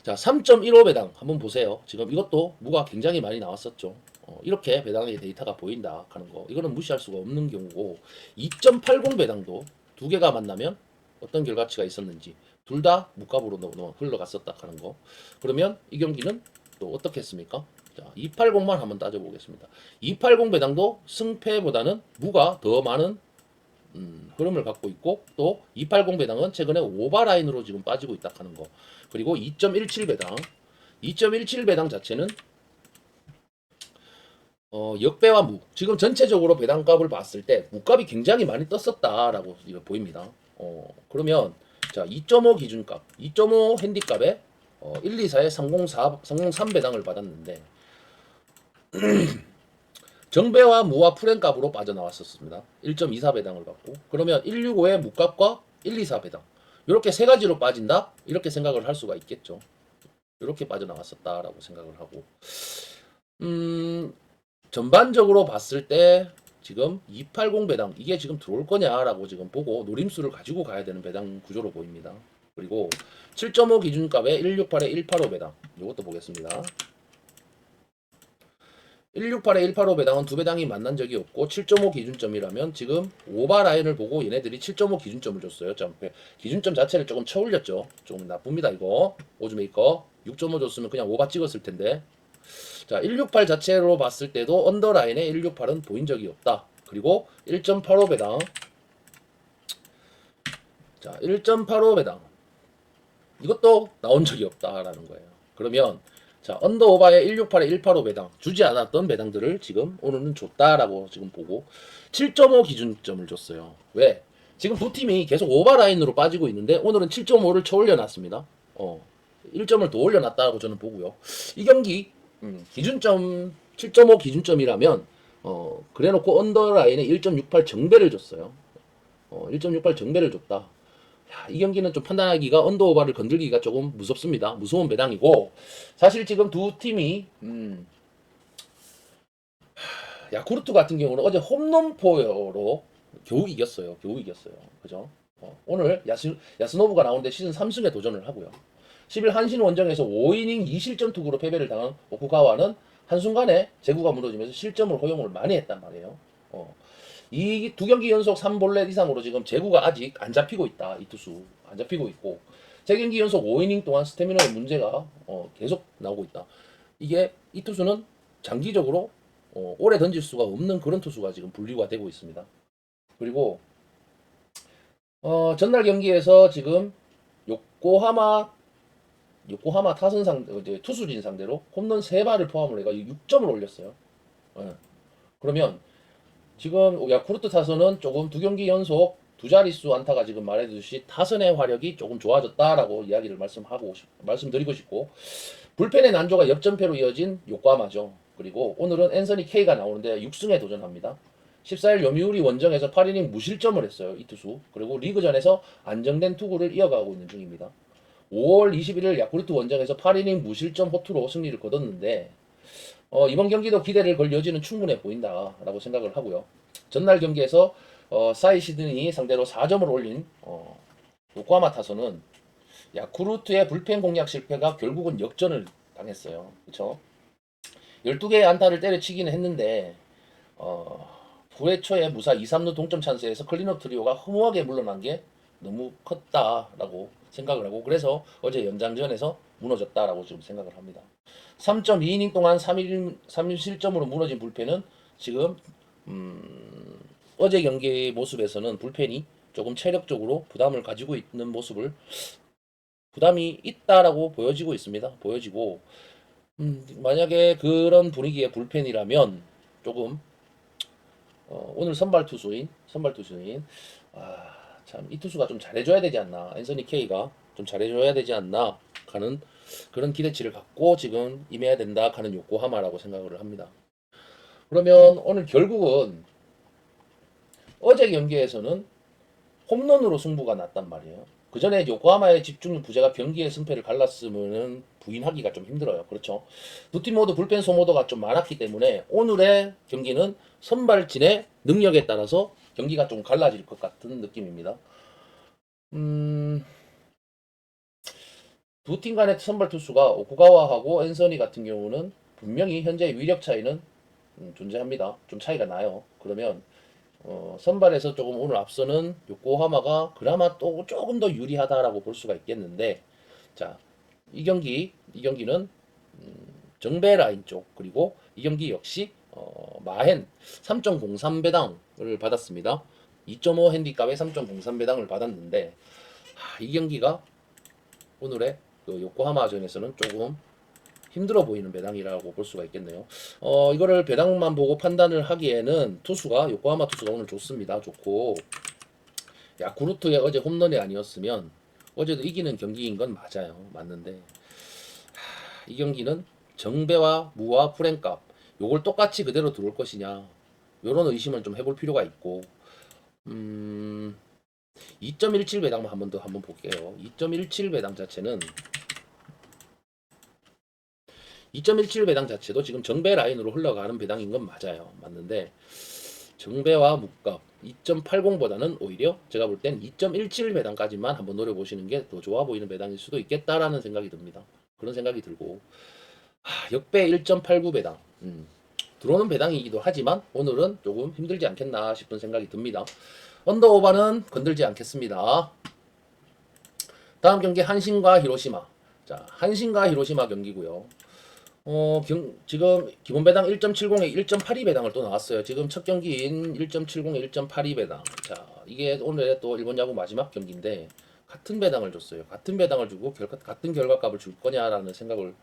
자, 3.15 배당 한번 보세요. 지금 이것도 무가 굉장히 많이 나왔었죠. 이렇게 배당의 데이터가 보인다 하는 거. 이거는 무시할 수가 없는 경우고 2.80 배당도 두 개가 만나면 어떤 결과치가 있었는지 둘 다 무값으로 흘러갔었다 하는 거. 그러면 이 경기는 또 어떻게 했습니까? 자, 280만 한번 따져보겠습니다. 280 배당도 승패보다는 무가 더 많은 흐름을 갖고 있고 또 280 배당은 최근에 오버라인으로 지금 빠지고 있다 하는 거. 그리고 2.17 배당 2.17 배당 자체는 역배와 무 지금 전체적으로 배당값을 봤을 때 무값이 굉장히 많이 떴었다라고 보입니다. 그러면 자 2.5 기준값 2.5 핸디값에 124에 303 배당을 받았는데 정배와 무와 프랭값으로 빠져나왔었습니다. 1.24 배당을 받고 그러면 165의 무값과 124 배당 이렇게 세 가지로 빠진다 이렇게 생각을 할 수가 있겠죠. 이렇게 빠져나왔었다라고 생각을 하고 전반적으로 봤을 때 지금 280 배당 이게 지금 들어올 거냐라고 지금 보고 노림수를 가지고 가야 되는 배당 구조로 보입니다. 그리고 7.5 기준값에 168에 185 배당 이것도 보겠습니다. 168에 185 배당은 두 배당이 만난 적이 없고 7.5 기준점이라면 지금 오바 라인을 보고 얘네들이 7.5 기준점을 줬어요. 기준점 자체를 조금 쳐올렸죠. 조금 나쁩니다 이거. 오즈메이커 6.5 줬으면 그냥 오바 찍었을 텐데. 자, 168 자체로 봤을 때도 언더라인에 168은 보인 적이 없다. 그리고 1.85 배당. 자, 1.85 배당. 이것도 나온 적이 없다라는 거예요. 그러면 자, 언더오바에 168에 185 배당 주지 않았던 배당들을 지금 오늘은 줬다라고 지금 보고 7.5 기준점을 줬어요. 왜? 지금 두 팀이 계속 오버라인으로 빠지고 있는데 오늘은 7.5를 쳐올려 놨습니다. 1점을 더 올려놨다고 저는 보고요. 이 경기 기준점 7.5 기준점이라면 그래놓고 언더라인에 1.68 정배를 줬어요. 1.68 정배를 줬다. 야, 이 경기는 좀 판단하기가 언더오바를 건들기가 조금 무섭습니다. 무서운 배당이고 사실 지금 두 팀이 야쿠르트 같은 경우는 어제 홈런포로 겨우 이겼어요. 겨우 이겼어요. 그죠? 오늘 야스노브가 나오는데 시즌 3승에 도전을 하고요. 10일 한신 원정에서 5이닝 2실점 투구로 패배를 당한 오쿠가와는 한순간에 제구가 무너지면서 실점을 허용을 많이 했단 말이에요. 이 두 경기 연속 3볼넷 이상으로 지금 제구가 아직 안 잡히고 있다. 이 투수 안 잡히고 있고 세 경기 연속 5이닝 동안 스태미너의 문제가 계속 나오고 있다. 이게 이 투수는 장기적으로 오래 던질 수가 없는 그런 투수가 지금 분류가 되고 있습니다. 그리고 전날 경기에서 지금 요코하마 타선 이제 투수진 상대로 홈런 3발을 포함을 해가 6점을 올렸어요. 예. 그러면 지금 야쿠르트 타선은 조금 두 경기 연속 두 자릿수 안타가 지금 말해주듯이 타선의 화력이 조금 좋아졌다라고 이야기를 말씀드리고 싶고 불펜의 난조가 역전패로 이어진 요코하마죠. 그리고 오늘은 앤서니 K가 나오는데 6승에 도전합니다. 14일 요미우리 원정에서 8이닝 무실점을 했어요. 이 투수. 그리고 리그전에서 안정된 투구를 이어가고 있는 중입니다. 5월 21일 야쿠르트 원정에서 8이닝 무실점 호투로 승리를 거뒀는데 이번 경기도 기대를 걸 여지는 충분해 보인다라고 생각을 하고요. 전날 경기에서 사이 시드니 상대로 4점을 올린 요코하마 타선은 야쿠르트의 불펜 공략 실패가 결국은 역전을 당했어요. 그렇죠? 12개의 안타를 때려치기는 했는데 9회 초에 무사 2, 3루 동점 찬스에서 클린업 트리오가 허무하게 물러난 게 너무 컸다라고 생각을 하고 그래서 어제 연장전에서 무너졌다라고 지금 생각을 합니다. 3.2이닝 동안 3실점으로 무너진 불펜은 지금 어제 경기 모습에서는 불펜이 조금 체력적으로 부담을 가지고 있는 모습을 부담이 있다라고 보여지고 있습니다. 보여지고 만약에 그런 분위기의 불펜이라면 조금 오늘 선발 투수인 참 이 투수가 좀 잘해줘야 되지 않나 앤서니 K가 좀 잘해줘야 되지 않나 하는 그런 기대치를 갖고 지금 임해야 된다 하는 요코하마라고 생각을 합니다. 그러면 오늘 결국은 어제 경기에서는 홈런으로 승부가 났단 말이에요. 그 전에 요코하마의 집중력 부재가 경기의 승패를 갈랐으면 부인하기가 좀 힘들어요. 그렇죠? 두 팀 모두 불펜 소모도가 좀 많았기 때문에 오늘의 경기는 선발진의 능력에 따라서 경기가 좀 갈라질 것 같은 느낌입니다. 두 팀 간의 선발 투수가 오쿠가와하고 앤서니 같은 경우는 분명히 현재 위력 차이는 존재합니다. 좀 차이가 나요. 그러면 선발에서 조금 오늘 앞서는 요코하마가 그나마 또 조금 더 유리하다라고 볼 수가 있겠는데 자, 이 경기는 정배 라인 쪽 그리고 이 경기 역시 마헨 3.03배당을 받았습니다. 2.5 핸디값에 3.03배당을 받았는데 이 경기가 오늘의 그 요코하마전에서는 조금 힘들어 보이는 배당이라고 볼 수가 있겠네요. 이거를 배당만 보고 판단을 하기에는 요코하마 투수가 오늘 좋습니다. 좋고 야쿠르트의 어제 홈런이 아니었으면 어제도 이기는 경기인 건 맞아요. 맞는데 이 경기는 정배와 무와 풀행값 요걸 똑같이 그대로 들어올 것이냐 요런 의심을 좀 해볼 필요가 있고 2.17 배당만 한번 볼게요. 2.17 배당 자체는 2.17 배당 자체도 지금 정배 라인으로 흘러가는 배당인 건 맞아요. 맞는데 정배와 무값 2.80보다는 오히려 제가 볼 땐 2.17 배당까지만 한번 노려보시는 게 더 좋아 보이는 배당일 수도 있겠다라는 생각이 듭니다. 그런 생각이 들고 역배 1.89 배당 들어오는 배당이기도 하지만 오늘은 조금 힘들지 않겠나 싶은 생각이 듭니다. 언더오버는 건들지 않겠습니다. 다음 경기 한신과 히로시마. 자, 한신과 히로시마 경기고요. 지금 기본 배당 1.70에 1.82 배당을 또 나왔어요. 지금 첫 경기인 1.70에 1.82 배당. 자, 이게 오늘의 또 일본 야구 마지막 경기인데 같은 배당을 줬어요. 같은 배당을 주고 같은 결과값을 줄 거냐라는 생각을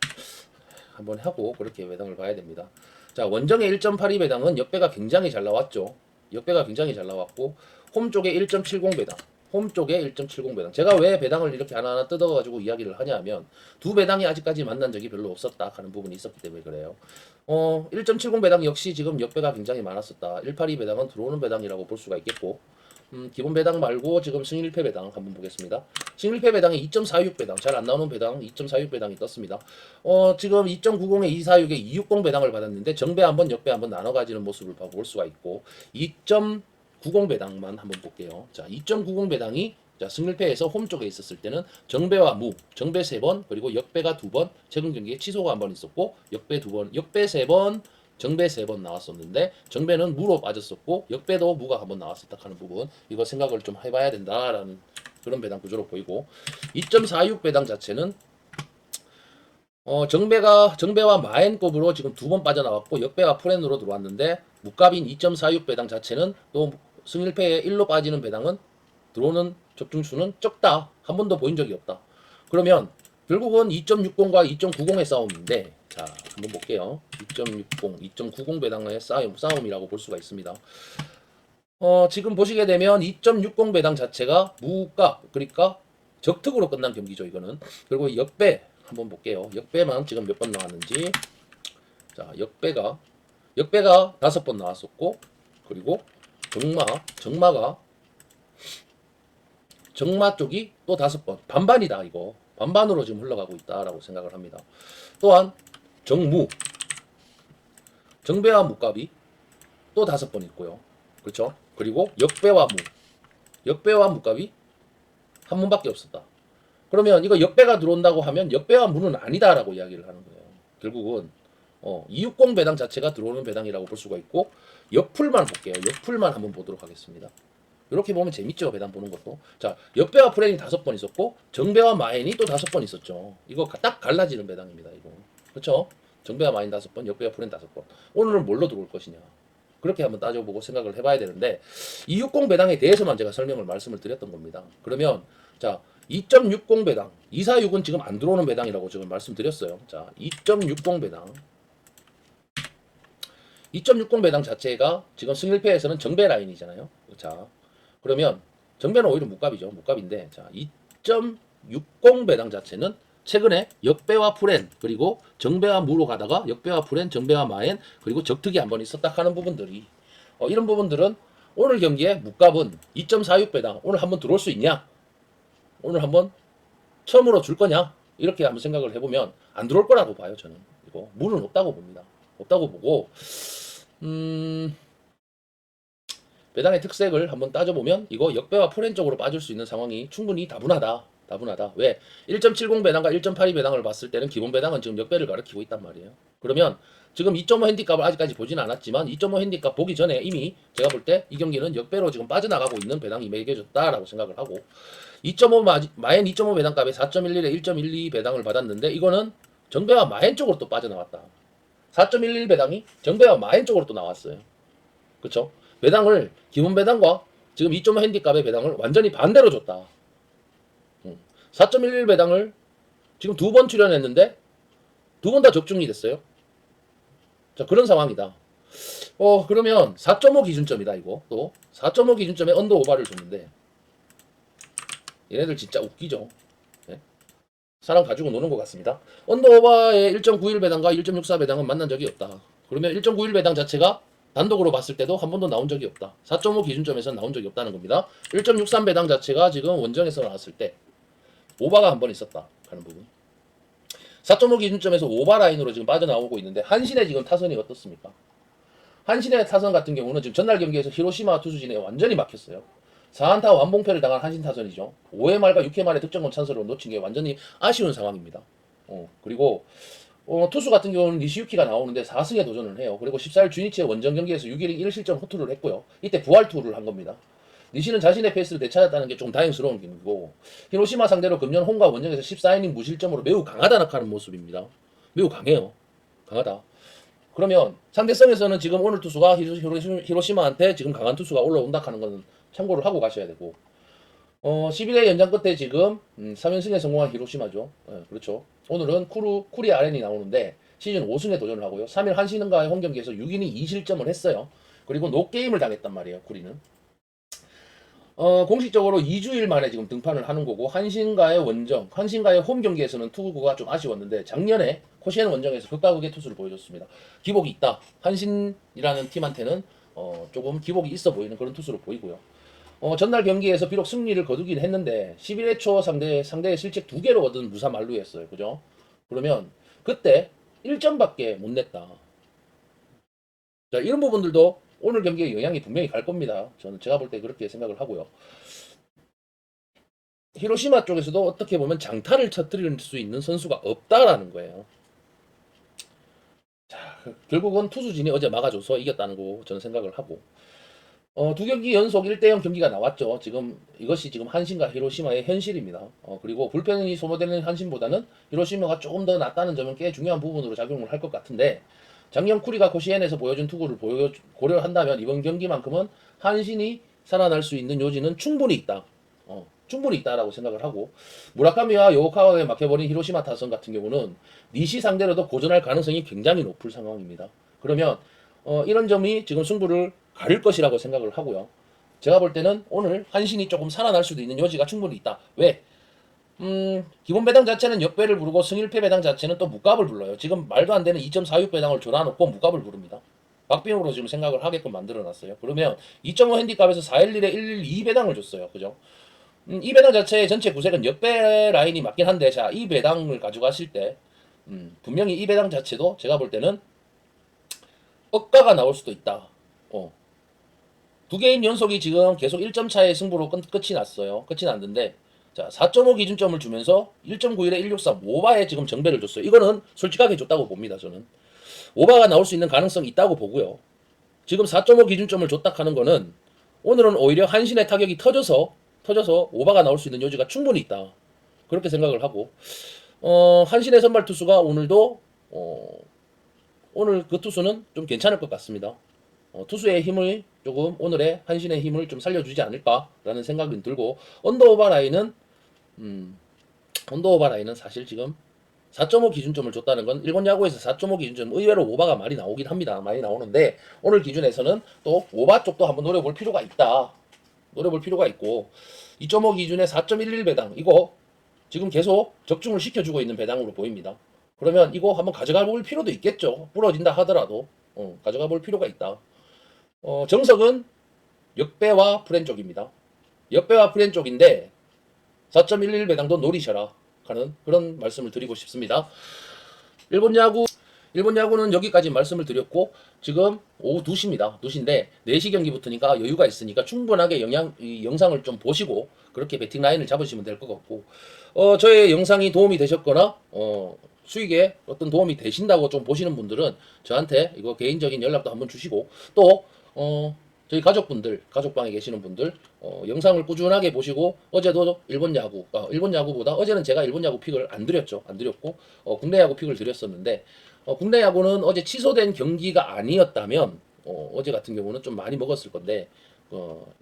한번 하고 그렇게 배당을 봐야 됩니다. 자, 원정의 1.82 배당은 역배가 굉장히 잘 나왔죠. 역배가 굉장히 잘 나왔고 홈 쪽에 1.70 배당. 홈 쪽에 1.70 배당. 제가 왜 배당을 이렇게 하나하나 뜯어가지고 이야기를 하냐면 두 배당이 아직까지 만난 적이 별로 없었다 하는 부분이 있었기 때문에 그래요. 1.70 배당 역시 지금 역배가 굉장히 많았었다. 182 배당은 들어오는 배당이라고 볼 수가 있겠고 기본 배당 말고 지금 승일패 배당 한번 보겠습니다. 승일패 배당이 2.46 배당, 잘 안 나오는 배당 2.46 배당이 떴습니다. 지금 2.90에 246에 260 배당을 받았는데 정배 한번 역배 한번 나눠 가지는 모습을 볼 수가 있고 2.90 배당만 한번 볼게요. 자, 2.90 배당이 자, 승일패에서 홈 쪽에 있었을 때는 정배와 무, 정배 3번, 그리고 역배가 2번, 최근 경기에 취소가 한 번 있었고, 역배 2번, 역배 3번, 정배 3번 나왔었는데, 정배는 무로 빠졌었고, 역배도 무가 한 번 나왔었다 하는 부분, 이거 생각을 좀 해봐야 된다라는 그런 배당 구조로 보이고, 2.46 배당 자체는 정배와 마엔급으로 지금 2번 빠져나왔고, 역배와 프렌으로 들어왔는데, 무값인 2.46 배당 자체는 또 승일패에 1로 빠지는 배당은 들어오는 적중수는 적다. 한 번도 보인 적이 없다. 그러면 결국은 2.60과 2.90의 싸움인데 자 한번 볼게요. 2.60, 2.90 배당의 싸움이라고 볼 수가 있습니다. 지금 보시게 되면 2.60 배당 자체가 무값 그러니까 적특으로 끝난 경기죠. 이거는. 그리고 역배 한번 볼게요. 역배만 지금 몇 번 나왔는지 자 역배가 5번 나왔었고 그리고 정마 쪽이 또 5번 반반이다. 이거 반반으로 지금 흘러가고 있다라고 생각을 합니다. 또한 정배와 무값이 또 5번 있고요. 그렇죠? 그리고 역배와 무값이 한 번밖에 없었다. 그러면 이거 역배가 들어온다고 하면 역배와 무는 아니다라고 이야기를 하는 거예요. 결국은 260 배당 자체가 들어오는 배당이라고 볼 수가 있고 역풀만 볼게요. 역풀만 한번 보도록 하겠습니다. 이렇게 보면 재밌죠. 배당 보는 것도. 자, 역배와 프렌이 5번 있었고 정배와 마엔이 또 5번 있었죠. 이거 딱 갈라지는 배당입니다. 이거. 그렇죠? 정배와 마엔 5번, 역배와 프렌 5번. 오늘은 뭘로 들어올 것이냐. 그렇게 한번 따져보고 생각을 해봐야 되는데 260 배당에 대해서만 제가 말씀을 드렸던 겁니다. 그러면 자 2.60 배당 246은 지금 안 들어오는 배당이라고 지금 말씀드렸어요. 자 2.60 배당 2.60 배당 자체가 지금 승일패에서는 정배 라인이잖아요. 자 그러면 정배는 오히려 무값이죠. 무값인데 자 2.60 배당 자체는 최근에 역배와 프렌 그리고 정배와 무로 가다가 역배와 프렌 정배와 마엔 그리고 적특이 한 번 있었다 하는 부분들이 이런 부분들은 오늘 경기에 무값은 2.46 배당 오늘 한번 들어올 수 있냐 오늘 한번 처음으로 줄 거냐 이렇게 한번 생각을 해보면 안 들어올 거라고 봐요. 저는 이거 무는 없다고 봅니다. 없다고 보고 배당의 특색을 한번 따져보면 이거 역배와 프렌 쪽으로 빠질 수 있는 상황이 충분히 다분하다. 왜? 1.70 배당과 1.82 배당을 봤을 때는 기본 배당은 지금 역배를 가리키고 있단 말이에요. 그러면 지금 2.5 핸디값을 아직까지 보지는 않았지만 2.5 핸디값 보기 전에 이미 제가 볼 때 이 경기는 역배로 지금 빠져나가고 있는 배당이 매겨졌다라고 생각을 하고 2.5 마엔 2.5 배당값에 4.11에 1.12 배당을 받았는데 이거는 정배와 마엔 쪽으로 또 빠져나왔다. 4.11 배당이 정배와 마엔 쪽으로 또 나왔어요. 그렇죠? 배당을 기본 배당과 지금 2.5 핸디값의 배당을 완전히 반대로 줬다. 4.11 배당을 지금 2번 출연했는데 2번 다 적중이 됐어요. 자 그런 상황이다. 그러면 4.5 기준점이다. 이거 또 4.5 기준점에 언더 오바를 줬는데 얘네들 진짜 웃기죠. 네? 사람 가지고 노는 것 같습니다. 언더 오바의 1.91 배당과 1.64 배당은 만난 적이 없다. 그러면 1.91 배당 자체가 단독으로 봤을 때도 한 번도 나온 적이 없다. 4.5 기준점에서 나온 적이 없다는 겁니다. 1.63 배당 자체가 지금 원정에서 나왔을 때 오바가 한 번 있었다 하는 부분. 4.5 기준점에서 오바 라인으로 지금 빠져나오고 있는데 한신의 지금 타선이 어떻습니까? 한신의 타선 같은 경우는 지금 전날 경기에서 히로시마 투수진에 완전히 막혔어요. 4안타 완봉패를 당한 한신 타선이죠. 5회 말과 6회 말에 득점권 찬스를 놓친 게 완전히 아쉬운 상황입니다. 그리고 투수 같은 경우는 니시유키가 나오는데 4승에 도전을 해요. 그리고 14일 주니치의 원정 경기에서 6이닝 1실점 호투를 했고요. 이때 부활 투를 한 겁니다. 니시는 자신의 페이스를 되찾았다는 게 좀 다행스러운 기능이고 히로시마 상대로 금년 홈과 원정에서 14이닝 무실점으로 매우 강하다 나타나는 모습입니다. 매우 강해요. 강하다. 그러면 상대성에서는 지금 오늘 투수가 히로시마한테 지금 강한 투수가 올라온다 하는 건 참고를 하고 가셔야 되고 11회 연장 끝에 지금 3연승에 성공한 히로시마죠. 네, 그렇죠. 오늘은 쿠리 아렌이 나오는데 시즌 5승에 도전을 하고요. 3일 한신과의 홈경기에서 6이닝 2실점을 했어요. 그리고 노게임을 당했단 말이에요. 쿠리는. 공식적으로 2주일 만에 지금 등판을 하는 거고 한신과의 홈 경기에서는 투구가 좀 아쉬웠는데 작년에 코시엔 원정에서 극과 극의 투수를 보여줬습니다. 기복이 있다. 한신이라는 팀한테는 조금 기복이 있어 보이는 그런 투수로 보이고요. 전날 경기에서 비록 승리를 거두긴 했는데 11회 초 상대의 실책 2개로 얻은 무사 만루였어요. 그죠? 그러면 그때 1점밖에 못 냈다. 자, 이런 부분들도 오늘 경기에 영향이 분명히 갈 겁니다. 저는 제가 볼 때 그렇게 생각을 하고요. 히로시마 쪽에서도 어떻게 보면 장타를 터뜨릴 수 있는 선수가 없다라는 거예요. 자, 결국은 투수진이 어제 막아줘서 이겼다는 거 저는 생각을 하고 2경기 연속 1대0 경기가 나왔죠. 지금 이것이 지금 한신과 히로시마의 현실입니다. 그리고 불펜이 소모되는 한신보다는 히로시마가 조금 더 낫다는 점은 꽤 중요한 부분으로 작용을 할 것 같은데 작년 쿠리가 코시엔에서 보여준 투구를 고려한다면 이번 경기만큼은 한신이 살아날 수 있는 요지는 충분히 있다. 충분히 있다라고 생각을 하고 무라카미와 요오카와에 막혀버린 히로시마 타선 같은 경우는 니시 상대로도 고전할 가능성이 굉장히 높을 상황입니다. 그러면 이런 점이 지금 승부를 가릴 것이라고 생각을 하고요. 제가 볼 때는 오늘 한신이 조금 살아날 수도 있는 여지가 충분히 있다. 왜? 기본 배당 자체는 역배를 부르고 승일패 배당 자체는 또 무값을 불러요. 지금 말도 안 되는 2.46 배당을 줘놔놓고 무값을 부릅니다. 박빙으로 지금 생각을 하게끔 만들어놨어요. 그러면 2.5 핸디값에서 411에 112 배당을 줬어요. 그죠? 이 배당 자체의 전체 구색은 역배 라인이 맞긴 한데, 자, 이 배당을 가져가실 때, 분명히 이 배당 자체도 제가 볼 때는 억가가 나올 수도 있다. 어. 두 게임 연속이 지금 계속 1점 차의 승부로 끝이 났어요. 끝이 났는데, 자, 4.5 기준점을 주면서 1.91에 163, 오바에 지금 정배를 줬어요. 이거는 솔직하게 줬다고 봅니다, 저는. 오바가 나올 수 있는 가능성이 있다고 보고요. 지금 4.5 기준점을 줬다 하는 거는 오늘은 오히려 한신의 타격이 터져서 오바가 나올 수 있는 여지가 충분히 있다. 그렇게 생각을 하고, 한신의 선발 투수가 오늘도, 오늘 그 투수는 좀 괜찮을 것 같습니다. 투수의 힘을 조금 오늘의 한신의 힘을 좀 살려주지 않을까라는 생각이 들고 언더오버 라인은 언더오버 라인은 사실 지금 4.5 기준점을 줬다는 건 일본 야구에서 4.5 기준점 의외로 오바가 많이 나오긴 합니다. 많이 나오는데 오늘 기준에서는 또 오바 쪽도 한번 노려볼 필요가 있다. 노려볼 필요가 있고 2.5 기준에 4.11 배당 이거 지금 계속 적중을 시켜주고 있는 배당으로 보입니다. 그러면 이거 한번 가져가 볼 필요도 있겠죠. 부러진다 하더라도 가져가 볼 필요가 있다. 정석은 역배와 프렌 쪽입니다. 역배와 프렌 쪽인데 4.11 배당도 노리셔라 하는 그런 말씀을 드리고 싶습니다. 일본 야구는 여기까지 말씀을 드렸고 지금 오후 2시입니다. 2시인데 4시 경기부터니까 여유가 있으니까 충분하게 이 영상을 좀 보시고 그렇게 배팅 라인을 잡으시면 될 것 같고 저의 영상이 도움이 되셨거나 수익에 어떤 도움이 되신다고 좀 보시는 분들은 저한테 이거 개인적인 연락도 한번 주시고 또 저희 가족분들, 가족방에 계시는 분들 영상을 꾸준하게 보시고 어제도 일본 야구보다 어제는 제가 일본 야구 픽을 안 드렸죠. 안 드렸고 국내 야구 픽을 드렸었는데 국내 야구는 어제 취소된 경기가 아니었다면 어제 같은 경우는 좀 많이 먹었을 건데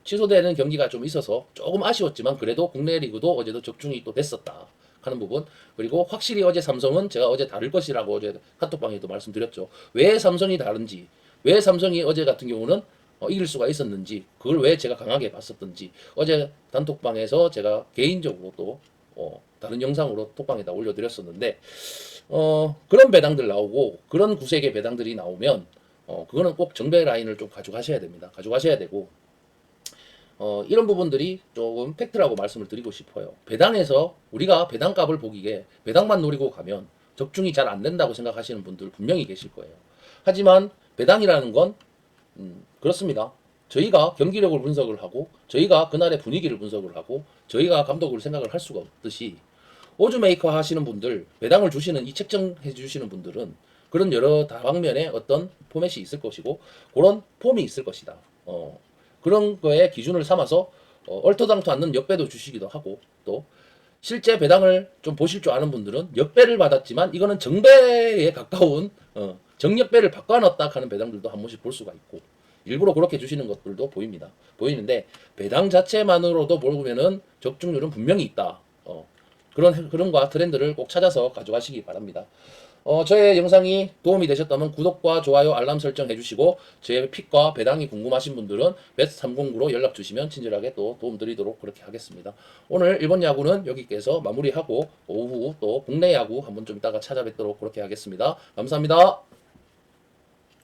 취소되는 경기가 좀 있어서 조금 아쉬웠지만 그래도 국내 리그도 어제도 적중이 또 됐었다 하는 부분 그리고 확실히 어제 삼성은 제가 어제 다를 것이라고 어제 카톡방에도 말씀드렸죠. 왜 삼성이 다른지 왜 삼성이 어제 같은 경우는 이길 수가 있었는지 그걸 왜 제가 강하게 봤었던지 어제 단톡방에서 제가 개인적으로 또 다른 영상으로 톡방에다 올려드렸었는데 그런 배당들 나오고 그런 구색의 배당들이 나오면 그거는 꼭 정배 라인을 좀 가져가셔야 됩니다. 가져가셔야 되고 이런 부분들이 조금 팩트라고 말씀을 드리고 싶어요. 배당에서 우리가 배당값을 보기에 배당만 노리고 가면 적중이 잘 안 된다고 생각하시는 분들 분명히 계실 거예요. 하지만 배당이라는 건 그렇습니다. 저희가 경기력을 분석을 하고 저희가 그날의 분위기를 분석을 하고 저희가 감독을 생각을 할 수가 없듯이 오즈메이커 하시는 분들 배당을 주시는 이 책정해 주시는 분들은 그런 여러 다방면의 어떤 포맷이 있을 것이고 그런 폼이 있을 것이다. 그런 거에 기준을 삼아서 얼토당토 않는 역배도 주시기도 하고 또 실제 배당을 좀 보실 줄 아는 분들은 역배를 받았지만 이거는 정배에 가까운 정역배를 바꿔놨다 하는 배당들도 한 번씩 볼 수가 있고 일부러 그렇게 주시는 것들도 보이는데 배당 자체만으로도 보면은 적중률은 분명히 있다. 그런 흐름과 트렌드를 꼭 찾아서 가져가시기 바랍니다. 저의 영상이 도움이 되셨다면 구독과 좋아요, 알람 설정 해주시고 제 픽과 배당이 궁금하신 분들은 베스트309로 연락 주시면 친절하게 또 도움 드리도록 그렇게 하겠습니다. 오늘 일본 야구는 여기께서 마무리하고 오후 또 국내 야구 한번 좀 이따가 찾아뵙도록 그렇게 하겠습니다. 감사합니다.